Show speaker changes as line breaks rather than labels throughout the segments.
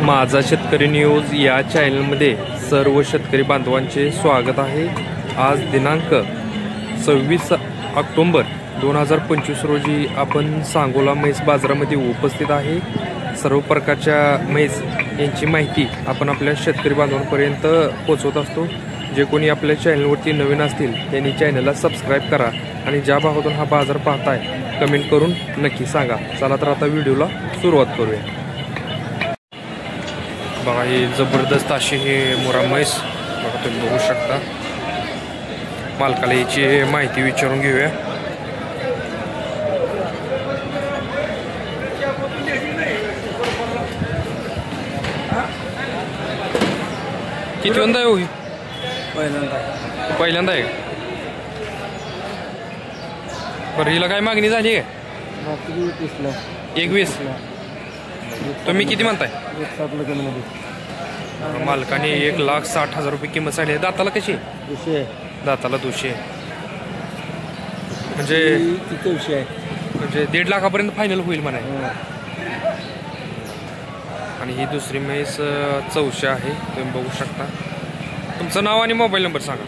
माझा शेतकरी न्यूज या चॅनलमध्ये सर्व शेतकरी बांधवांचे स्वागत आहे। आज दिनांक 26 ऑक्टोबर 2025 रोजी आपण सांगोला म्हैस बाजारामध्ये उपस्थित आहे। सर्व प्रकारच्या म्हैस यांची माहिती आपण आपल्या शेतकरी बांधवांपर्यंत पोहोचवत असतो। जे कोणी आपल्या चॅनलवरती नवीन असतील त्यांनी चॅनलला सबस्क्राईब करा आणि ज्या भागातून हा बाजार पाहताय कमेंट करून नक्की सांगा। चला तर आता व्हिडिओला सुरुवात करूया। बघा ही जबरदस्त अशी हे मुरा म्हैस बघा तुम्ही बघू शकता। मालकाला याची माहिती विचारून घेऊया। किती वंदा आहे? पहिल्यांदा आहे। बरं हिला काय मागणी झाली आहे? 21। तुम्ही किती म्हणताय? मालकाने 1,60,000 रुपये किंमत सांगली। दाताला कशी? दाताला 200 म्हणजे 1.5 लाखापर्यंत फायनल होईल म्हणाय। आणि ही दुसरी म्हैस 400 आहे तुम्ही बघू शकता। तुमचं नाव आणि मोबाईल नंबर सांगा।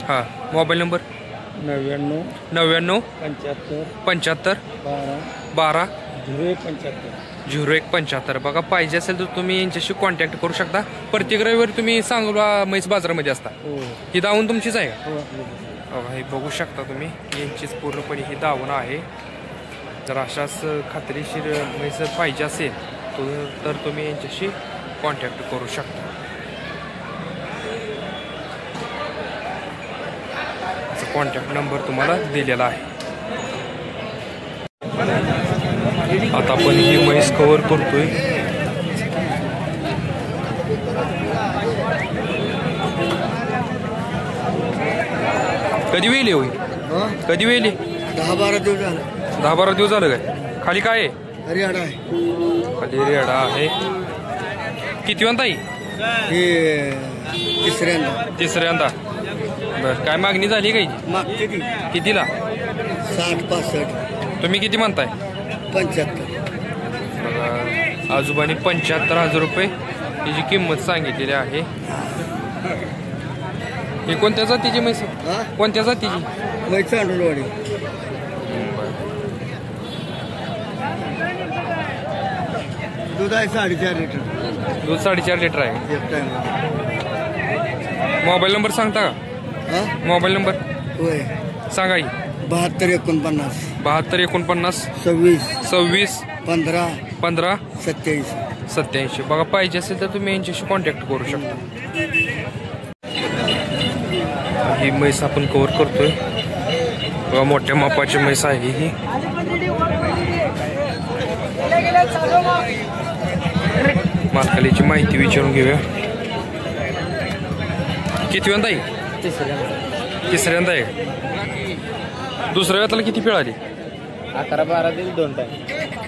हां मोबाईल नंबर 99 75 12 0175। बघा पाहिजे असेल तर तुम्ही यांच्याशी कॉन्टॅक्ट करू शकता। प्रत्येक रविवारी तुम्ही सांगोला म्हैस बाजारामध्ये असता। ही दावण तुमचीच आहे का? हे बघू शकता तुम्ही यांचीच पूर्णपणे ही दावण आहे। जर अशाच खात्रीशीर म्हैस पाहिजे असेल तर तुम्ही यांच्याशी कॉन्टॅक्ट करू शकता। कॉन्टॅक्ट नंबर तुम्हाला दिलेला आहे। आता आपण ही म्हैस कव्हर करतोय। कधी वेळी होईल? कधी वेळी?
10-12 दिवस झाले।
10-12 दिवस झालं काय? खाली काय आहे?
हरियाणा आहे।
खाली हरियाणा आहे। किती वंदा आहे? तिसऱ्यांदा। बरं काय मागणी झाली काही?
मागते
कितीला?
60-65।
तुम्ही किती म्हणताय?
75।
बघा आजोबांनी 75,000 रुपये तिची किंमत सांगितलेली आहे। ही कोणत्या जातीची म्हैस? कोणत्या जातीची?
म्हैस चांडोलवाडी। दूध आहे 4.5 लिटर।
दूध 4.5 लिटर आहे। मोबाईल नंबर सांगता का? मोबाईल नंबर
होय
सांगा की।
7249
26
26 15
15
87।
बघा पाहिजे असेल तर तुम्ही यांच्याशी कॉन्टॅक्ट करू शकता। ही म्हैस आपण कव्हर करतोय। बघा मोठ्या मापाची म्हैस आहे ही। मालकालीची माहिती विचारून घेऊया। किती वंदा आहे? तिसऱ्यांदा आहे। दुसऱ्या वेताला किती पिळ आली?
11-12 दिल 2 टाइम।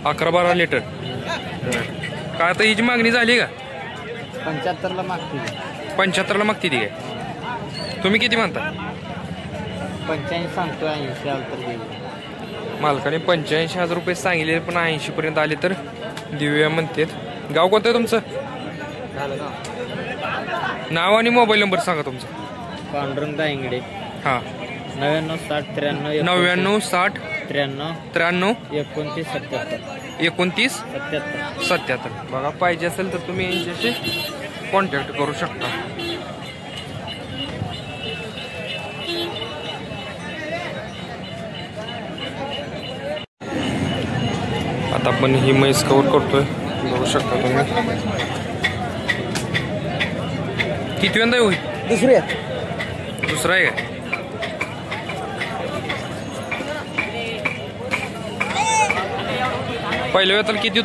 11-12 लिटर। काय आता हिची मागणी झाली का?
75ला मागते।
75ला मागते ती काय? तुम्ही किती म्हणता?
85 सांगतो। 80 आलं तर देऊ।
मालकाने 85,000 रुपये सांगितले पण 80 पर्यंत आले तर देऊया म्हणतात। गाव कोणतं आहे तुमचं? नाव आणि मोबाईल नंबर सांगा तुमचा।
पांडुरंग दांगडे।
हां
99 60 93
99 60
93
93
29 77
29 77। बघा पाहिजे असेल तर तुम्ही यांच्याशी कॉन्टॅक्ट करू शकता। आता आपण ही म्हैस कव्हर करतोय बघू शकता तुम्ही। किती वंदा होईल? दुसरा आहे का? पहिल्या वेताला किती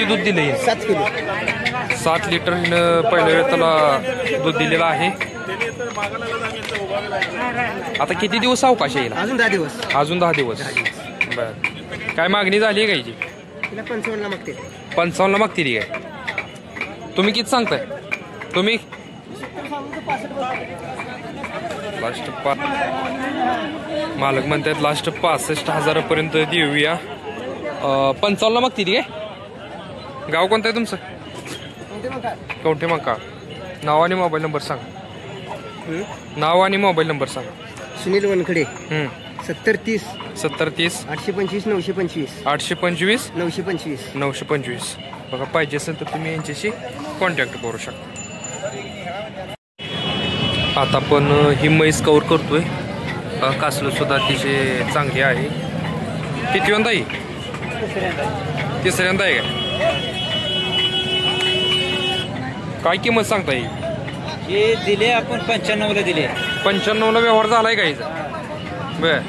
दूध दिले?
7 किलो।
7 लिटर पहिल्या वेताला दूध दिलेलं आहे। आता किती दिवस अवकाश येईल?
अजून 10 दिवस।
अजून 10 दिवस। बर काय मागणी झाली आहे कायची?
55ला मागते।
55ला मागते ती काय? तुम्ही किती सांगताय? तुम्ही लास्ट मालक म्हणतात लास्ट 65,000 देऊया. 55 मागते ती काय? गाव कोणतं आहे तुमचं? कवठे मंका. नाव आणि मोबाईल नंबर सांगा. नाव आणि मोबाईल नंबर सांगा.
सुनील वनखडे. 7030
7030
825 925
825
925
925. बघा पाहिजे असेल तर तुम्ही यांच्याशी कॉन्टॅक्ट करू शकता. आता आपण ही म्हैस कवर करतोय. कासलं सुद्धा अतिशय चांगली आहे. किती वंदा आहे? तिसऱ्यांदा आहे का? काय किंमत सांगता येईल?
हे दिले आपण 95ला दिले.
95ला व्यवहार झालाय का हिचा? बर.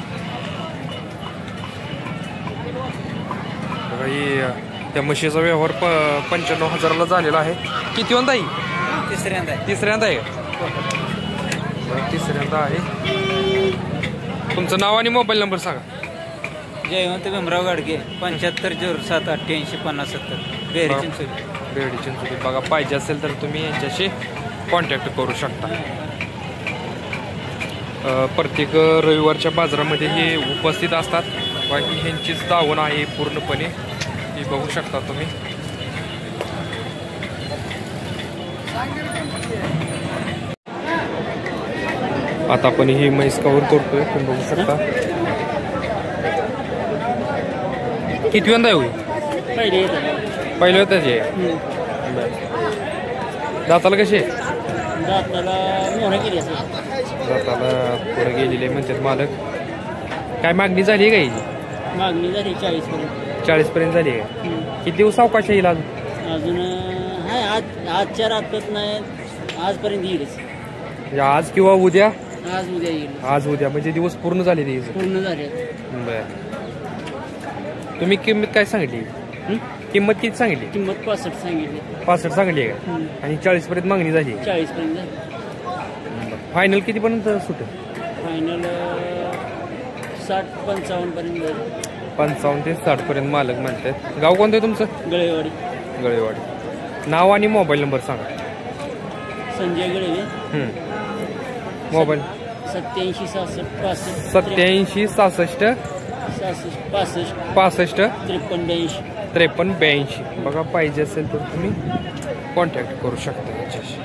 त्या म्हशीचा व्यवहार 95,000ला झालेला आहे. किती वंदा आहे? तिसऱ्यांदा आहे का? तिसऱ्यांदा आहे. तुमचं नाव आणि मोबाईल नंबर सांगा.
जयवंत भीमराव गाडगे 7507 88 50 70 बेहरी
चिंचोली. बघा पाहिजे असेल तर तुम्ही यांच्याशी कॉन्टॅक्ट करू शकता. प्रत्येक रविवारच्या बाजारामध्ये हे उपस्थित असतात. बाकी ह्यांचीच दावण आहे पूर्णपणे, ती बघू शकता तुम्ही. आता आपण ही म्हैस कव्हर करतोय, तुम्ही बघू शकता. किती वंदा होईल? पहिले होतं जे. दाताला कसे?
दाताला
पुढे गेलेले म्हणतात मालक. काय मागणी झाली आहे का?
मागणी झाली
40पर्यंत झाली आहे. किती दिवस अवकाश येईल
अजून हाय. आजच्या रात्रीत नाही, आजपर्यंत येईल.
आज किंवा उद्या?
आज उद्या येईल.
आज उद्या म्हणजे दिवस पूर्ण झाले ते?
पूर्ण झाले.
बर. तुम्ही किंमत काय सांगितली? किंमत किती सांगितली?
किंमत 65 सांगितली.
65 सांगितली आहे का? आणि 40पर्यंत मागणी झाली?
40पर्यंत झाली.
फायनल कितीपर्यंत सुटेल?
फायनल 60-55 पर्यंत.
55 ते 60पर्यंत मालक म्हणतात. गाव कोणतं आहे तुमचं? गळेवाडी. नाव आणि मोबाईल नंबर सांगा.
संजय गळवे.
मोबाईल
87 66
87 66
65
65
53
82. बघा पाहिजे असेल तर तुम्ही कॉन्टॅक्ट करू शकता याच्याशी.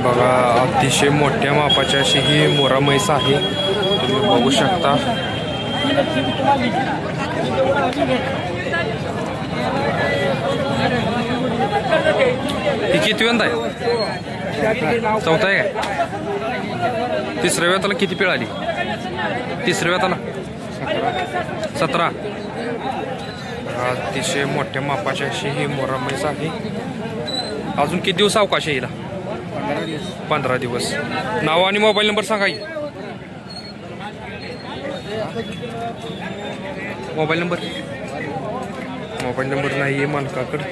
बघा अतिशय मोठ्या मापाची अशी ही मोरा म्हैस आहे, तुम्ही बघू शकता. ही किती वंदा आहे? चौथा आहे का? तिसऱ्या वेताला किती पिळ आली? तिसऱ्या वेताला 17. अतिशय मोठ्या मापाची अशी ही मोरा म्हैस आहे. अजून किती दिवस अवकाश येईल? 15 दिवस. नाव आणि मोबाईल नंबर सांगा. मोबाईल नंबर नाही आहे मालकाकडे.